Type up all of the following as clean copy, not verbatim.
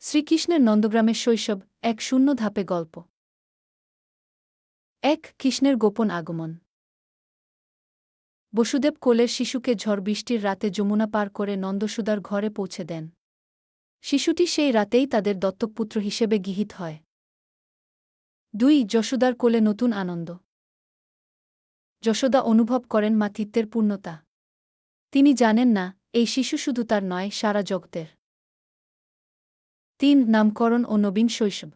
শ্রীকৃষ্ণের নন্দগ্রামের শৈশব ১ ধাপে গল্প ১ কৃষ্ণের গোপন আগমন। বসুদেব কোলের শিশুকে ঝড় বৃষ্টির রাতে যমুনা পার করে নন্দসুদার ঘরে পৌঁছে দেন। শিশুটি সেই রাতেই তাদের দত্তকপুত্র হিসেবে গৃহীত হয়। ২ যশোদার কোলে নতুন আনন্দ। যশোদা অনুভব করেন মাতৃত্বের পূর্ণতা। তিনি জানেন না, এই শিশু শুধু তার নয়, সারা জগতের। ৩ নামকরণ ও নবীন শৈশব।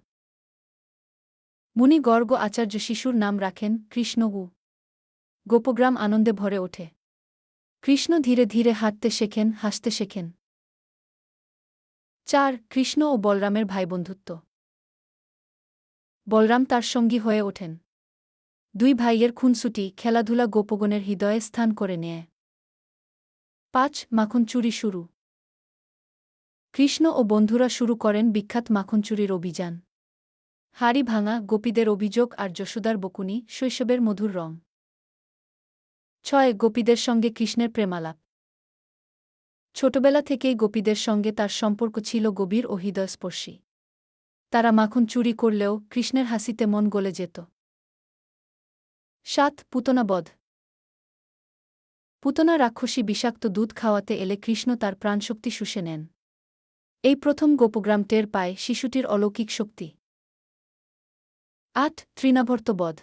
মুনি গর্গ আচার্য শিশুর নাম রাখেন কৃষ্ণ। গোপগ্রাম আনন্দে ভরে ওঠে। কৃষ্ণ ধীরে ধীরে হাঁটতে শেখেন, হাসতে শেখেন। ৪ কৃষ্ণ ও বলরামের ভাইবন্ধুত্ব। বলরাম তার সঙ্গী হয়ে ওঠেন। ২ ভাইয়ের খুনসুটি, খেলাধুলা গোপগণের হৃদয়ে স্থান করে নেয়। ৫ মাখন চুরি শুরু। কৃষ্ণ ও বন্ধুরা শুরু করেন বিখ্যাত মাখন চুরির অভিযান। হাড়ি ভাঙা, গোপীদের অভিযোগ আর যশোদার বকুনি, শৈশবের মধুর রং। ৬ গোপীদের সঙ্গে কৃষ্ণের প্রেমালাপ। ছোটবেলা থেকেই গোপীদের সঙ্গে তার সম্পর্ক ছিল গভীর ও হৃদয়স্পর্শী। তারা মাখন চুরি করলেও কৃষ্ণের হাসিতে মন গলে যেত। ৭ পুতনা বধ। পুতনা রাক্ষসী বিষাক্ত দুধ খাওয়াতে এলে কৃষ্ণ তার প্রাণশক্তি শুষে নেন। এই প্রথম গোপগ্রাম টের পায় শিশুটির অলৌকিক শক্তি। ৮ তৃণাভর্ত বধ।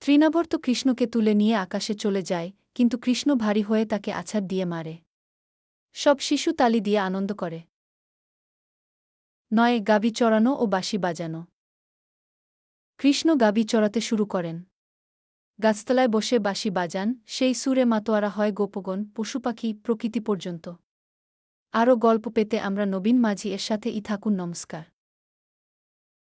তৃণাভর্ত কৃষ্ণকে তুলে নিয়ে আকাশে চলে যায়, কিন্তু কৃষ্ণ ভারী হয়ে তাকে আছাড় দিয়ে মারে। সব শিশু তালি দিয়ে আনন্দ করে। ৯ গাভী চড়ানো ও বাঁশি বাজানো। কৃষ্ণ গাভী চড়াতে শুরু করেন। গাছতলায় বসে বাঁশি বাজান, সেই সুরে মাতোয়ারা হয় গোপগণ, পশুপাখি, প্রকৃতি পর্যন্ত। আরও গল্প পেতে আমরা নবীন মাঝি এর সাথে থাকুন। নমস্কার।